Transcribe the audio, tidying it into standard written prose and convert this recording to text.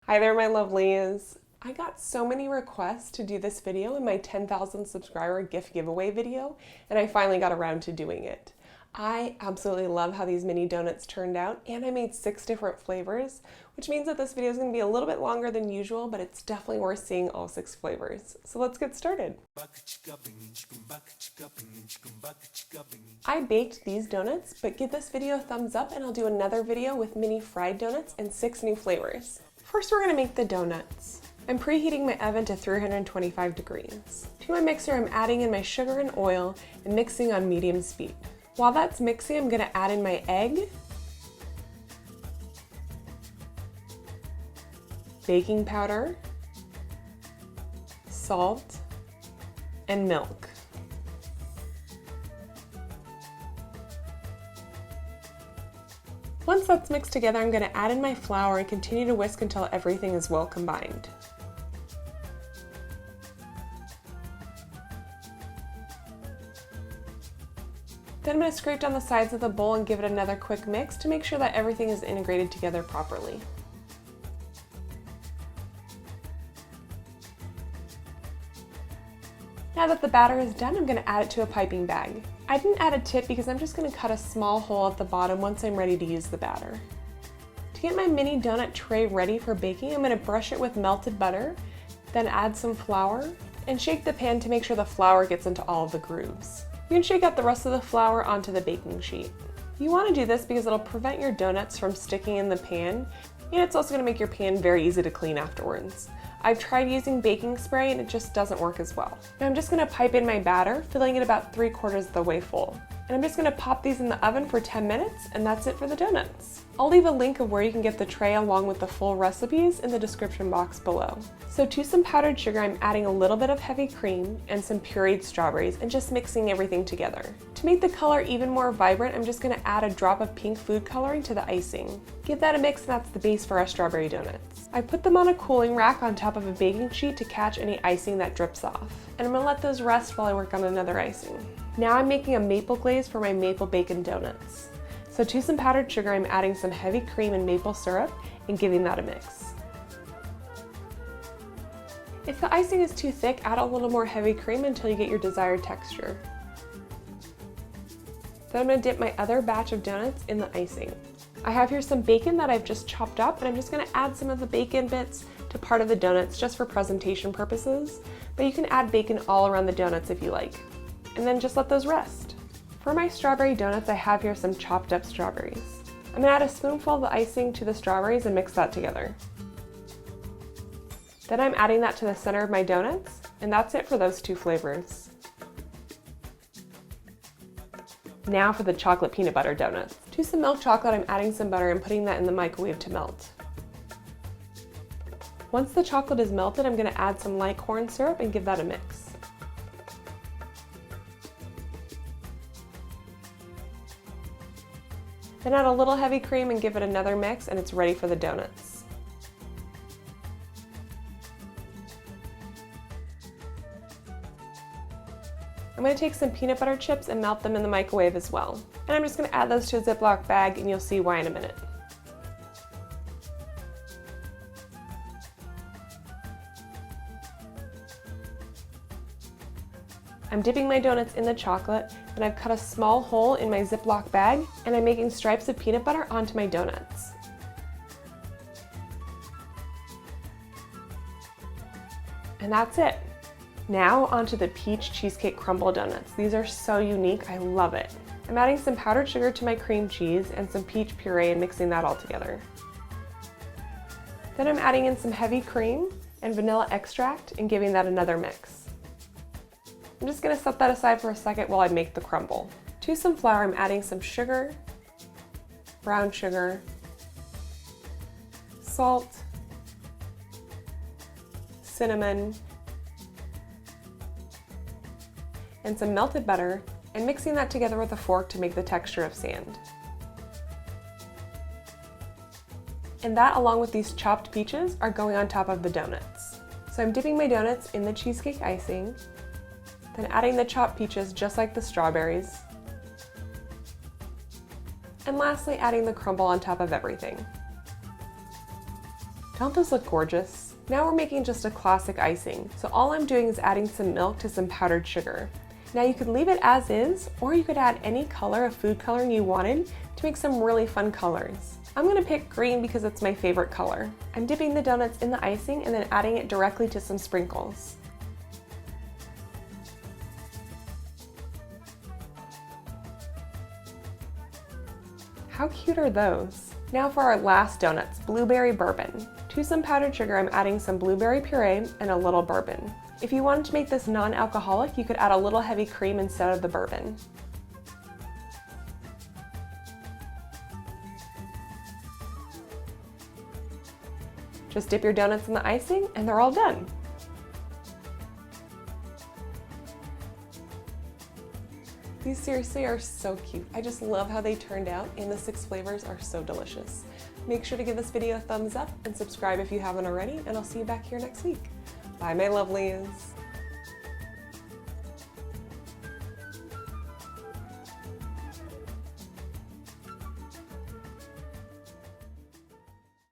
Hi there, my lovelies. I got so many requests to do this video in my 10,000 subscriber gift giveaway video, and I finally got around to doing it. I absolutely love how these mini donuts turned out, and I made 6 different flavors, which means that this video is going to be a little bit longer than usual, but it's definitely worth seeing all 6 flavors. So let's get started. I baked these donuts, but give this video a thumbs up and I'll do another video with mini fried donuts and 6 new flavors. First, we're going to make the donuts. I'm preheating my oven to 325 degrees. To my mixer, I'm adding in my sugar and oil and mixing on medium speed. While that's mixing, I'm going to add in my egg, baking powder, salt, and milk. Once that's mixed together, I'm going to add in my flour and continue to whisk until everything is well combined. Then I'm going to scrape down the sides of the bowl and give it another quick mix to make sure that everything is integrated together properly. Now that the batter is done, I'm going to add it to a piping bag. I didn't add a tip because I'm just going to cut a small hole at the bottom once I'm ready to use the batter. To get my mini donut tray ready for baking, I'm going to brush it with melted butter, then add some flour, and shake the pan to make sure the flour gets into all of the grooves. You can shake out the rest of the flour onto the baking sheet. You want to do this because it'll prevent your donuts from sticking in the pan, and it's also going to make your pan very easy to clean afterwards. I've tried using baking spray and it just doesn't work as well. Now I'm just going to pipe in my batter, filling it about 3/4 of the way full. And I'm just going to pop these in the oven for 10 minutes, and that's it for the donuts. I'll leave a link of where you can get the tray along with the full recipes in the description box below. So to some powdered sugar, I'm adding a little bit of heavy cream and some pureed strawberries and just mixing everything together. To make the color even more vibrant, I'm just going to add a drop of pink food coloring to the icing. Give that a mix and that's the base for our strawberry donuts. I put them on a cooling rack on top of a baking sheet to catch any icing that drips off. And I'm going to let those rest while I work on another icing. Now I'm making a maple glaze for my maple bacon donuts. So to some powdered sugar, I'm adding some heavy cream and maple syrup and giving that a mix. If the icing is too thick, add a little more heavy cream until you get your desired texture. Then I'm going to dip my other batch of donuts in the icing. I have here some bacon that I've just chopped up, and I'm just going to add some of the bacon bits to part of the donuts just for presentation purposes, but you can add bacon all around the donuts if you like. And then just let those rest. For my strawberry donuts, I have here some chopped up strawberries. I'm going to add a spoonful of the icing to the strawberries and mix that together. Then I'm adding that to the center of my donuts, and that's it for those 2 flavors. Now for the chocolate peanut butter donuts. To some milk chocolate, I'm adding some butter and putting that in the microwave to melt. Once the chocolate is melted, I'm going to add some light corn syrup and give that a mix. Then add a little heavy cream and give it another mix, and it's ready for the donuts. I'm going to take some peanut butter chips and melt them in the microwave as well. And I'm just going to add those to a Ziploc bag, and you'll see why in a minute. I'm dipping my donuts in the chocolate, and I've cut a small hole in my Ziploc bag, and I'm making stripes of peanut butter onto my donuts. And that's it. Now onto the peach cheesecake crumble donuts. These are so unique, I love it. I'm adding some powdered sugar to my cream cheese and some peach puree and mixing that all together. Then I'm adding in some heavy cream and vanilla extract and giving that another mix. I'm just going to set that aside for a second while I make the crumble. To some flour, I'm adding some sugar, brown sugar, salt, cinnamon, and some melted butter, and mixing that together with a fork to make the texture of sand. And that, along with these chopped peaches, are going on top of the donuts. So I'm dipping my donuts in the cheesecake icing, then adding the chopped peaches just like the strawberries, and lastly adding the crumble on top of everything. Don't those look gorgeous? Now we're making just a classic icing. So all I'm doing is adding some milk to some powdered sugar. Now you could leave it as is, or you could add any color of food coloring you wanted to make some really fun colors. I'm gonna pick green because it's my favorite color. I'm dipping the donuts in the icing and then adding it directly to some sprinkles. How cute are those? Now for our last donuts, blueberry bourbon. To some powdered sugar, I'm adding some blueberry puree and a little bourbon. If you wanted to make this non-alcoholic, you could add a little heavy cream instead of the bourbon. Just dip your donuts in the icing and they're all done. These seriously are so cute. I just love how they turned out, and the 6 flavors are so delicious. Make sure to give this video a thumbs up and subscribe if you haven't already, and I'll see you back here next week. Bye, my lovelies.